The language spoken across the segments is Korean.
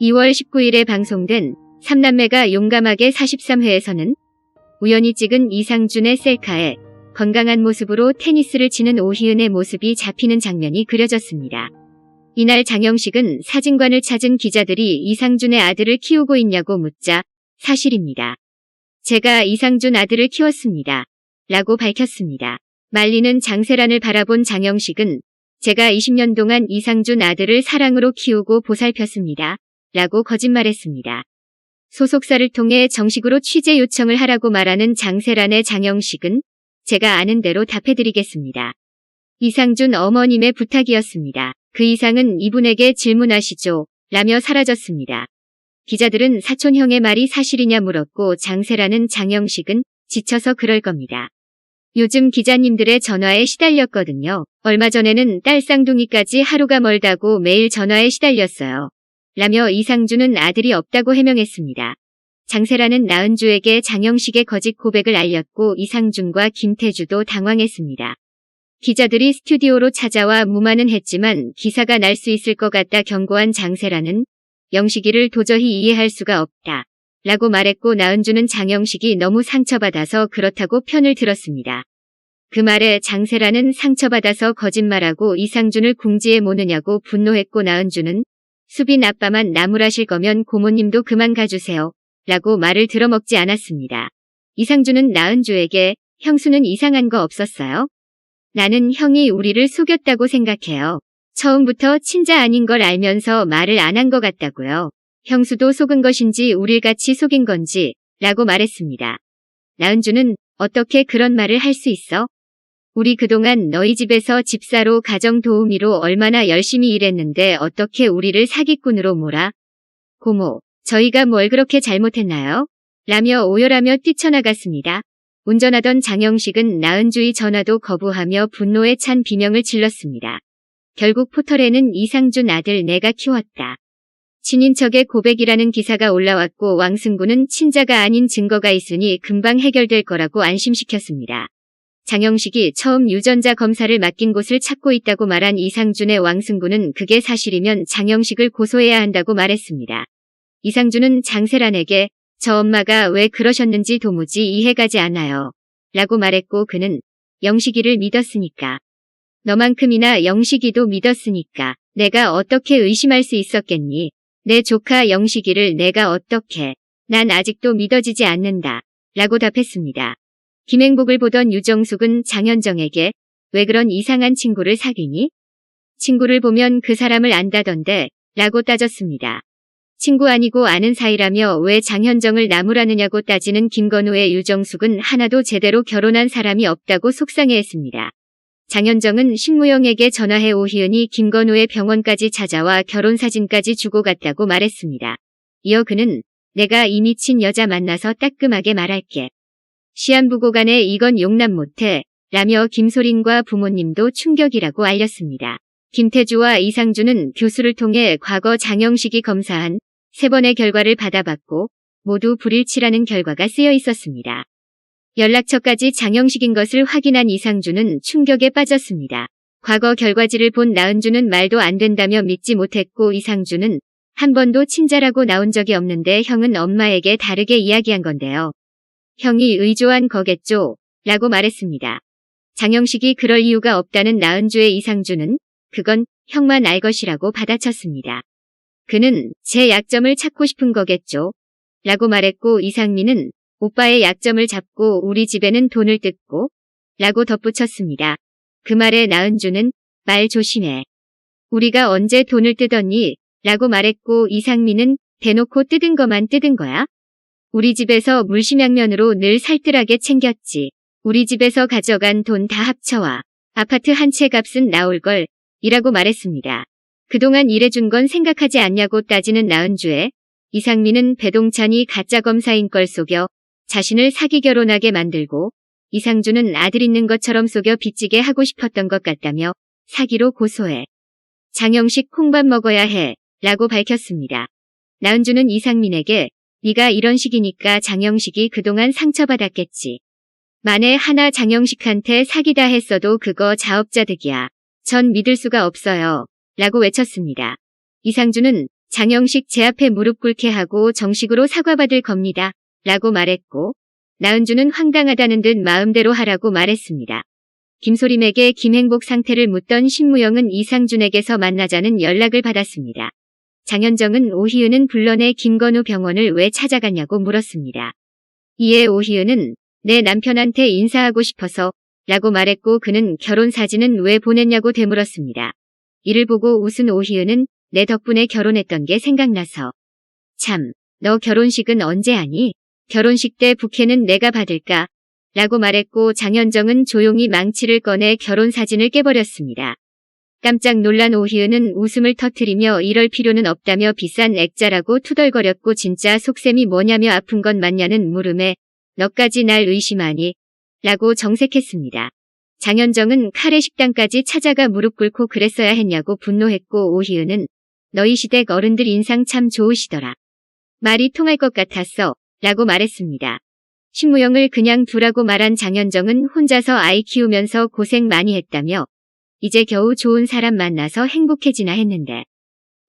2월 19일에 방송된 삼남매가 용감하게 43회에서는 우연히 찍은 이상준의 셀카에 건강한 모습으로 테니스를 치는 오희은의 모습이 잡히는 장면이 그려졌습니다. 이날 장영식은 사진관을 찾은 기자들이 이상준의 아들을 키우고 있냐고 묻자 사실입니다. 제가 이상준 아들을 키웠습니다. 라고 밝혔습니다. 말리는 장세란을 바라본 장영식은 제가 20년 동안 이상준 아들을 사랑으로 키우고 보살폈습니다. 라고 거짓말했습니다. 소속사를 통해 정식으로 취재 요청을 하라고 말하는 장세란의 장영식은 제가 아는 대로 답해드리겠습니다. 이상준 어머님의 부탁이었습니다. 그 이상은 이분에게 질문하시죠. 라며 사라졌습니다. 기자들은 사촌형의 말이 사실이냐 물었고 장세란은 장영식은 지쳐서 그럴 겁니다. 요즘 기자님들의 전화에 시달렸거든요. 얼마 전에는 딸 쌍둥이까지 하루가 멀다고 매일 전화에 시달렸어요. 라며 이상준은 아들이 없다고 해명했습니다. 장세란은 나은주에게 장영식의 거짓 고백을 알렸고 이상준과 김태주도 당황했습니다. 기자들이 스튜디오로 찾아와 무마는 했지만 기사가 날 수 있을 것 같다 경고한 장세란은 영식이를 도저히 이해할 수가 없다. 라고 말했고 나은주는 장영식이 너무 상처받아서 그렇다고 편을 들었습니다. 그 말에 장세란은 상처받아서 거짓말하고 이상준을 궁지에 모느냐고 분노했고 나은주는 수빈 아빠만 나무라실 거면 고모님도 그만 가주세요. 라고 말을 들어먹지 않았습니다. 이상준은 나은주에게 형수는 이상한 거 없었어요? 나는 형이 우리를 속였다고 생각해요. 처음부터 친자 아닌 걸 알면서 말을 안 한 것 같다고요. 형수도 속은 것인지 우릴 같이 속인 건지 라고 말했습니다. 나은주는 어떻게 그런 말을 할 수 있어? 우리 그동안 너희 집에서 집사로 가정도우미로 얼마나 열심히 일했는데 어떻게 우리를 사기꾼으로 몰아? 고모, 저희가 뭘 그렇게 잘못했나요? 라며 오열하며 뛰쳐나갔습니다. 운전하던 장영식은 나은주의 전화도 거부하며 분노에 찬 비명을 질렀습니다. 결국 포털에는 이상준 아들 내가 키웠다. 친인척의 고백이라는 기사가 올라왔고 왕승구는 친자가 아닌 증거가 있으니 금방 해결될 거라고 안심시켰습니다. 장영식이 처음 유전자 검사를 맡긴 곳을 찾고 있다고 말한 이상준의 왕승구는 그게 사실이면 장영식을 고소해야 한다고 말했습니다. 이상준은 장세란에게 저 엄마가 왜 그러셨는지 도무지 이해가지 않아요. 라고 말했고 그는 영식이를 믿었으니까. 너만큼이나 영식이도 믿었으니까 내가 어떻게 의심할 수 있었겠니? 내 조카 영식이를 내가 어떻게. 난 아직도 믿어지지 않는다. 라고 답했습니다. 김행복을 보던 유정숙은 장현정에게 왜 그런 이상한 친구를 사귀니? 친구를 보면 그 사람을 안다던데 라고 따졌습니다. 친구 아니고 아는 사이라며 왜 장현정을 나무라느냐고 따지는 김건우의 유정숙은 하나도 제대로 결혼한 사람이 없다고 속상해했습니다. 장현정은 신무영에게 전화해 오희은이 김건우의 병원까지 찾아와 결혼사진까지 주고 갔다고 말했습니다. 이어 그는 내가 이 미친 여자 만나서 따끔하게 말할게. 시한부고 간에 이건 용납 못해 라며 김소린과 부모님도 충격이라고 알렸습니다. 김태주와 이상준은 교수를 통해 과거 장영식이 검사한 3번의 결과를 받아봤고 모두 불일치라는 결과가 쓰여 있었습니다. 연락처까지 장영식인 것을 확인한 이상준은 충격에 빠졌습니다. 과거 결과지를 본 나은주는 말도 안 된다며 믿지 못했고 이상준은 한 번도 친자라고 나온 적이 없는데 형은 엄마에게 다르게 이야기한 건데요. 형이 의조한 거겠죠? 라고 말했습니다. 장영식이 그럴 이유가 없다는 나은주의 이상준은 그건 형만 알 것이라고 받아쳤습니다. 그는 제 약점을 찾고 싶은 거겠죠? 라고 말했고 이상민은 오빠의 약점을 잡고 우리 집에는 돈을 뜯고? 라고 덧붙였습니다. 그 말에 나은주는 말 조심해. 우리가 언제 돈을 뜯었니? 라고 말했고 이상민은 대놓고 뜯은 거만 뜯은 거야? 우리 집에서 물심양면으로 늘 살뜰하게 챙겼지. 우리 집에서 가져간 돈 다 합쳐와 아파트 한 채 값은 나올걸 이라고 말했습니다. 그동안 일해준 건 생각하지 않냐고 따지는 나은주에 이상민은 배동찬이 가짜 검사인 걸 속여 자신을 사기 결혼하게 만들고 이상준은 아들 있는 것처럼 속여 빚지게 하고 싶었던 것 같다며 사기로 고소해. 장영식 콩밥 먹어야 해 라고 밝혔습니다. 나은주는 이상민에게 네가 이런 식이니까 장영식이 그동안 상처받았겠지. 만에 하나 장영식한테 사기다 했어도 그거 자업자득이야. 전 믿을 수가 없어요. 라고 외쳤습니다. 이상준은 장영식 제 앞에 무릎 꿇게 하고 정식으로 사과받을 겁니다. 라고 말했고 나은주는 황당하다는 듯 마음대로 하라고 말했습니다. 김소림에게 김행복 상태를 묻던 신무영은 이상준에게서 만나자는 연락을 받았습니다. 장현정은 오희은은 불러내 김건우 병원을 왜 찾아갔냐고 물었습니다. 이에 오희은은 내 남편한테 인사하고 싶어서 라고 말했고 그는 결혼 사진은 왜 보냈냐고 되물었습니다. 이를 보고 웃은 오희은은 내 덕분에 결혼했던 게 생각나서 참, 너 결혼식은 언제 하니? 결혼식 때 부케는 내가 받을까? 라고 말했고 장현정은 조용히 망치를 꺼내 결혼 사진을 깨버렸습니다. 깜짝 놀란 오희은은 웃음을 터뜨리며 이럴 필요는 없다며 비싼 액자라고 투덜거렸고 진짜 속셈이 뭐냐며 아픈 건 맞냐는 물음에 너까지 날 의심하니? 라고 정색했습니다. 장현정은 카레 식당까지 찾아가 무릎 꿇고 그랬어야 했냐고 분노했고 오희은은 너희 시댁 어른들 인상 참 좋으시더라. 말이 통할 것 같았어. 라고 말했습니다. 신무영을 그냥 두라고 말한 장현정은 혼자서 아이 키우면서 고생 많이 했다며 이제 겨우 좋은 사람 만나서 행복해지나 했는데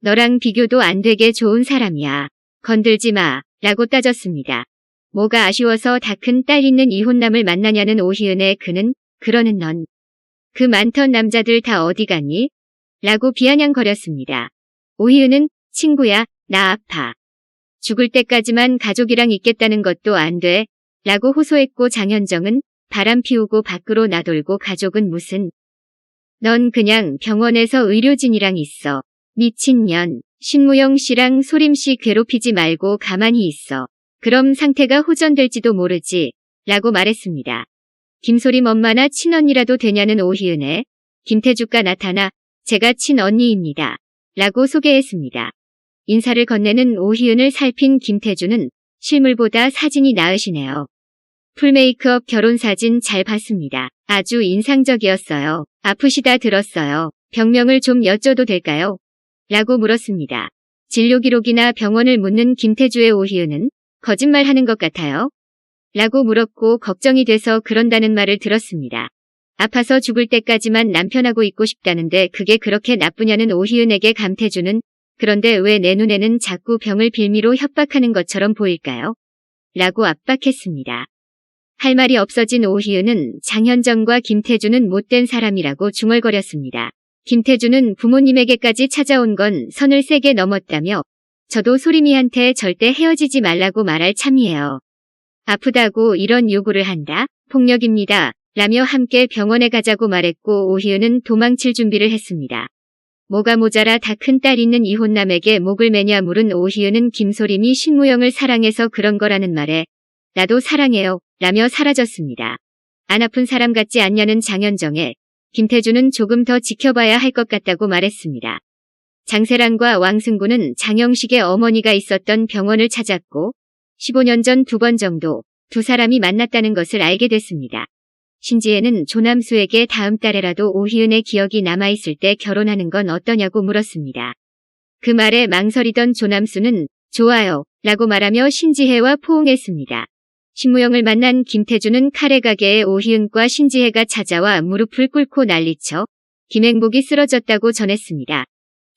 너랑 비교도 안 되게 좋은 사람이야. 건들지 마. 라고 따졌습니다. 뭐가 아쉬워서 다 큰 딸 있는 이혼남을 만나냐는 오희은의 그는 그러는 넌 그 많던 남자들 다 어디 갔니? 라고 비아냥거렸습니다. 오희은은 친구야, 나 아파. 죽을 때까지만 가족이랑 있겠다는 것도 안 돼. 라고 호소했고 장현정은 바람 피우고 밖으로 나돌고 가족은 무슨. 넌 그냥 병원에서 의료진이랑 있어. 미친년. 신무영 씨랑 소림 씨 괴롭히지 말고 가만히 있어. 그럼 상태가 호전될지도 모르지. 라고 말했습니다. 김소림 엄마나 친언니라도 되냐는 오희은의 김태주가 나타나 제가 친언니입니다. 라고 소개했습니다. 인사를 건네는 오희은을 살핀 김태주는 실물보다 사진이 나으시네요. 풀메이크업 결혼사진 잘 봤습니다. 아주 인상적이었어요. 아프시다 들었어요. 병명을 좀 여쭤도 될까요? 라고 물었습니다. 진료기록이나 병원을 묻는 김태주의 오희은은 거짓말하는 것 같아요. 라고 물었고 걱정이 돼서 그런다는 말을 들었습니다. 아파서 죽을 때까지만 남편하고 있고 싶다는데 그게 그렇게 나쁘냐는 오희은에게 감태주는 그런데 왜 내 눈에는 자꾸 병을 빌미로 협박하는 것처럼 보일까요? 라고 압박했습니다. 할 말이 없어진 오희은은 장현정과 김태주는 못된 사람이라고 중얼거렸습니다. 김태주는 부모님에게까지 찾아온 건 선을 세게 넘었다며 저도 소림이한테 절대 헤어지지 말라고 말할 참이에요. 아프다고 이런 요구를 한다? 폭력입니다. 라며 함께 병원에 가자고 말했고 오희은은 도망칠 준비를 했습니다. 뭐가 모자라 다 큰 딸 있는 이혼남에게 목을 매냐 물은 오희은은 김소림이 신무영을 사랑해서 그런 거라는 말에 나도 사랑해요. 라며 사라졌습니다. 안 아픈 사람 같지 않냐는 장현정에 김태주는 조금 더 지켜봐야 할 것 같다고 말했습니다. 장세란과 왕승구는 장영식의 어머니가 있었던 병원을 찾았고 15년 전 2번 정도 두 사람이 만났다는 것을 알게 됐습니다. 신지혜는 조남수에게 다음 달에라도 오희은의 기억이 남아있을 때 결혼하는 건 어떠냐고 물었습니다. 그 말에 망설이던 조남수는 좋아요 라고 말하며 신지혜와 포옹했습니다. 신무영을 만난 김태주는 카레 가게에 오희은과 신지혜가 찾아와 무릎을 꿇고 난리쳐 김행복이 쓰러졌다고 전했습니다.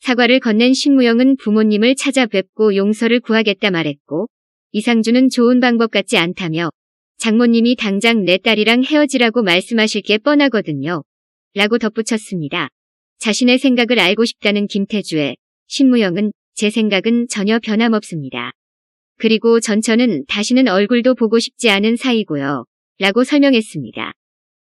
사과를 건넨 신무영은 부모님을 찾아뵙고 용서를 구하겠다 말했고 이상준은 좋은 방법 같지 않다며 장모님이 당장 내 딸이랑 헤어지라고 말씀하실 게 뻔하거든요. 라고 덧붙였습니다. 자신의 생각을 알고 싶다는 김태주에 신무영은 제 생각은 전혀 변함없습니다. 그리고 전처는 다시는 얼굴도 보고 싶지 않은 사이고요. 라고 설명했습니다.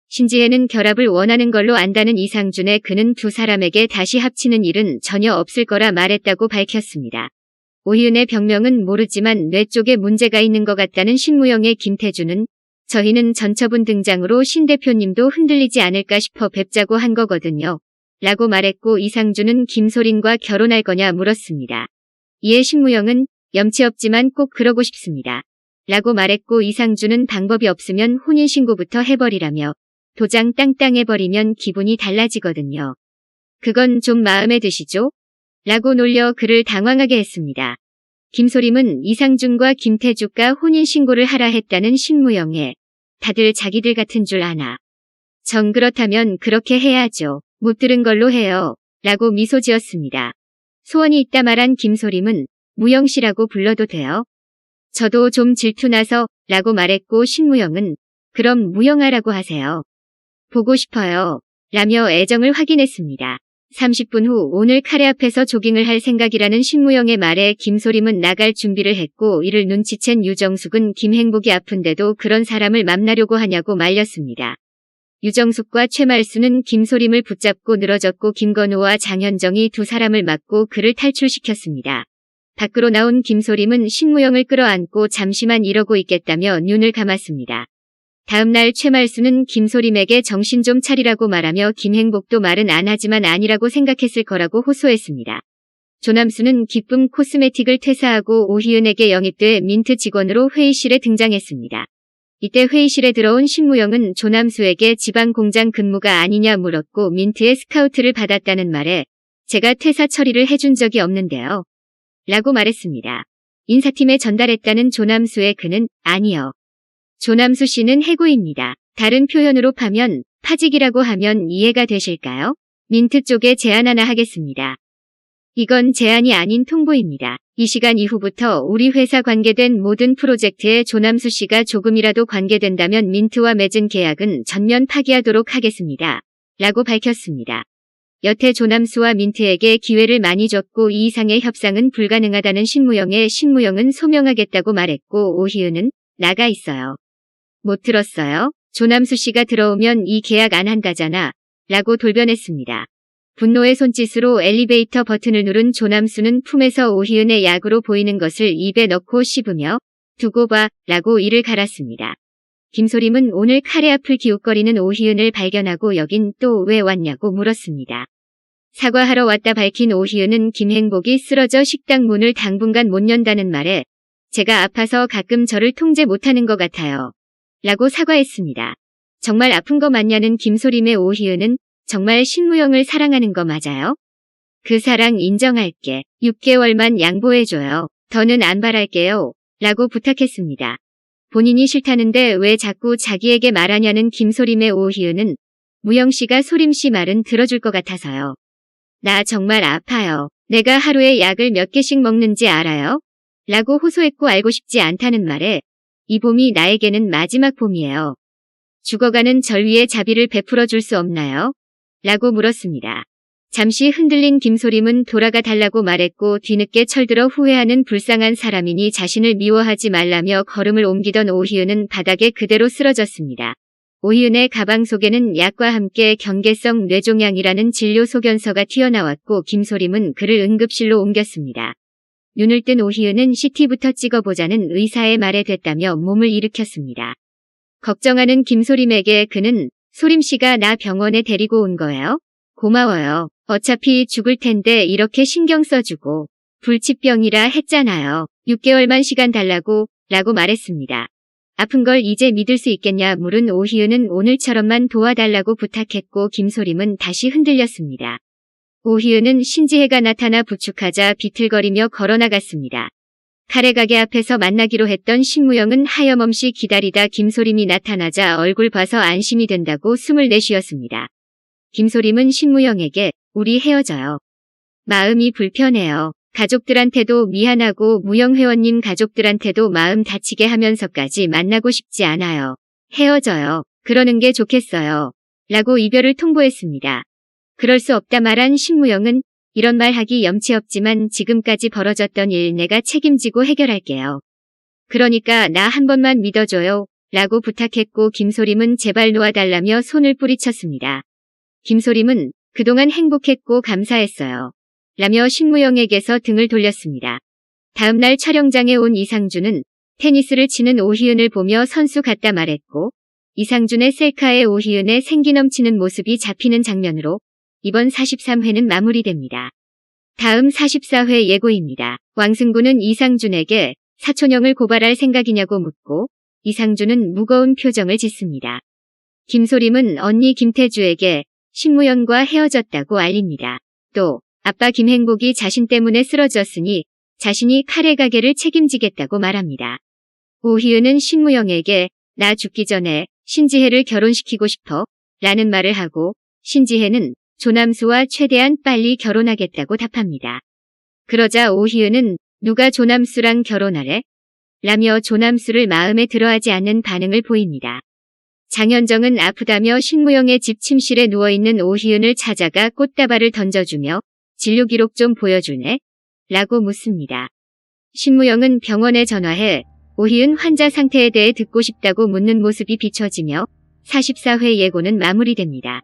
신지혜는 결합을 원하는 걸로 안다는 이상준의 그는 두 사람에게 다시 합치는 일은 전혀 없을 거라 말했다고 밝혔습니다. 오희은의 병명은 모르지만 뇌 쪽에 문제가 있는 것 같다는 신무영의 김태주는 저희는 전처분 등장으로 신 대표님도 흔들리지 않을까 싶어 뵙자고 한 거거든요. 라고 말했고 이상준은 김소린과 결혼할 거냐 물었습니다. 이에 신무영은 염치 없지만 꼭 그러고 싶습니다. 라고 말했고 이상준은 방법이 없으면 혼인신고부터 해버리라며 도장 땅땅 해버리면 기분이 달라지거든요. 그건 좀 마음에 드시죠? 라고 놀려 그를 당황하게 했습니다. 김소림은 이상준과 김태주가 혼인신고를 하라 했다는 신무영에 다들 자기들 같은 줄 아나. 정 그렇다면 그렇게 해야죠. 못 들은 걸로 해요. 라고 미소 지었습니다. 소원이 있다 말한 김소림은 무영씨라고 불러도 돼요? 저도 좀 질투나서 라고 말했고 신무영은 그럼 무영아라고 하세요. 보고 싶어요. 라며 애정을 확인했습니다. 30분 후 오늘 카레 앞에서 조깅을 할 생각이라는 신무영의 말에 김소림은 나갈 준비를 했고 이를 눈치챈 유정숙은 김행복이 아픈데도 그런 사람을 만나려고 하냐고 말렸습니다. 유정숙과 최말수는 김소림을 붙잡고 늘어졌고 김건우와 장현정이 두 사람을 막고 그를 탈출시켰습니다. 밖으로 나온 김소림은 신무영을 끌어안고 잠시만 이러고 있겠다며 눈을 감았습니다. 다음날 최말수는 김소림에게 정신 좀 차리라고 말하며 김행복도 말은 안 하지만 아니라고 생각했을 거라고 호소했습니다. 조남수는 기쁨 코스메틱을 퇴사하고 오희은에게 영입돼 민트 직원으로 회의실에 등장했습니다. 이때 회의실에 들어온 신무영은 조남수에게 지방 공장 근무가 아니냐 물었고 민트의 스카우트를 받았다는 말에 제가 퇴사 처리를 해준 적이 없는데요. 라고 말했습니다. 인사팀에 전달했다는 조남수의 그는 아니요. 조남수 씨는 해고입니다. 다른 표현으로 파면 파직이라고 하면 이해가 되실까요? 민트 쪽에 제안 하나 하겠습니다. 이건 제안이 아닌 통보입니다. 이 시간 이후부터 우리 회사 관계된 모든 프로젝트에 조남수 씨가 조금이라도 관계된다면 민트와 맺은 계약은 전면 파기하도록 하겠습니다. 라고 밝혔습니다. 여태 조남수와 민트에게 기회를 많이 줬고 이 이상의 협상은 불가능하다는 신무영은 소명하겠다고 말했고 오희은은 나가 있어요. 못 들었어요? 조남수 씨가 들어오면 이 계약 안 한다잖아. 라고 돌변했습니다. 분노의 손짓으로 엘리베이터 버튼을 누른 조남수는 품에서 오희은의 약으로 보이는 것을 입에 넣고 씹으며 두고 봐 라고 이를 갈았습니다. 김소림은 오늘 카레 앞을 기웃거리는 오희은을 발견하고 여긴 또 왜 왔냐고 물었습니다. 사과하러 왔다 밝힌 오희은은 김행복이 쓰러져 식당 문을 당분간 못 연다는 말에 제가 아파서 가끔 저를 통제 못하는 것 같아요. 라고 사과했습니다. 정말 아픈 거 맞냐는 김소림의 오희은은 정말 신무영을 사랑하는 거 맞아요? 그 사랑 인정할게. 6개월만 양보해줘요. 더는 안 바랄게요. 라고 부탁했습니다. 본인이 싫다는데 왜 자꾸 자기에게 말하냐는 김소림의 오희은은 무영씨가 소림씨 말은 들어줄 것 같아서요. 나 정말 아파요. 내가 하루에 약을 몇 개씩 먹는지 알아요? 라고 호소했고 알고 싶지 않다는 말에 이 봄이 나에게는 마지막 봄이에요. 죽어가는 절 위에 자비를 베풀어 줄 수 없나요? 라고 물었습니다. 잠시 흔들린 김소림은 돌아가 달라고 말했고 뒤늦게 철들어 후회하는 불쌍한 사람이니 자신을 미워하지 말라며 걸음을 옮기던 오희은은 바닥에 그대로 쓰러졌습니다. 오희은의 가방 속에는 약과 함께 경계성 뇌종양이라는 진료 소견서가 튀어나왔고 김소림은 그를 응급실로 옮겼습니다. 눈을 뜬 오희은은 CT부터 찍어보자는 의사의 말에 됐다며 몸을 일으켰습니다. 걱정하는 김소림에게 그는 소림씨가 나 병원에 데리고 온 거예요? 고마워요. 어차피 죽을 텐데 이렇게 신경 써주고 불치병이라 했잖아요. 6개월만 시간 달라고 라고 말했습니다. 아픈 걸 이제 믿을 수 있겠냐 물은 오희은은 오늘처럼만 도와달라고 부탁했고 김소림은 다시 흔들렸습니다. 오희은은 신지혜가 나타나 부축하자 비틀거리며 걸어나갔습니다. 카레 가게 앞에서 만나기로 했던 신무영은 하염없이 기다리다 김소림이 나타나자 얼굴 봐서 안심이 된다고 숨을 내쉬었습니다. 김소림은 신무영에게 우리 헤어져요. 마음이 불편해요. 가족들한테도 미안하고 무영 회원님 가족들한테도 마음 다치게 하면서까지 만나고 싶지 않아요. 헤어져요. 그러는 게 좋겠어요. 라고 이별을 통보했습니다. 그럴 수 없다 말한 신무영은 이런 말 하기 염치 없지만 지금까지 벌어졌던 일 내가 책임지고 해결할게요. 그러니까 나 한 번만 믿어줘요. 라고 부탁했고 김소림은 제발 놓아달라며 손을 뿌리쳤습니다. 김소림은 그동안 행복했고 감사했어요. 라며 신무영에게서 등을 돌렸습니다. 다음날 촬영장에 온 이상준은 테니스를 치는 오희은을 보며 선수 같다 말했고 이상준의 셀카에 오희은의 생기 넘치는 모습이 잡히는 장면으로 이번 43회는 마무리됩니다. 다음 44회 예고입니다. 왕승구는 이상준에게 사촌형을 고발할 생각이냐고 묻고 이상준은 무거운 표정을 짓습니다. 김소림은 언니 김태주에게 신무영과 헤어졌다고 알립니다. 또 아빠 김행복이 자신 때문에 쓰러졌으니 자신이 카레 가게를 책임지겠다고 말합니다. 오희은은 신무영에게 나 죽기 전에 신지혜를 결혼시키고 싶어 라는 말을 하고 신지혜는 조남수와 최대한 빨리 결혼하겠다고 답합니다. 그러자 오희은은 누가 조남수랑 결혼하래? 라며 조남수를 마음에 들어하지 않는 반응을 보입니다. 장현정은 아프다며 신무영의 집 침실에 누워있는 오희은을 찾아가 꽃다발을 던져주며 진료 기록 좀 보여줄래? 라고 묻습니다. 신무영은 병원에 전화해 오희은 환자 상태에 대해 듣고 싶다고 묻는 모습이 비춰지며 44회 예고는 마무리됩니다.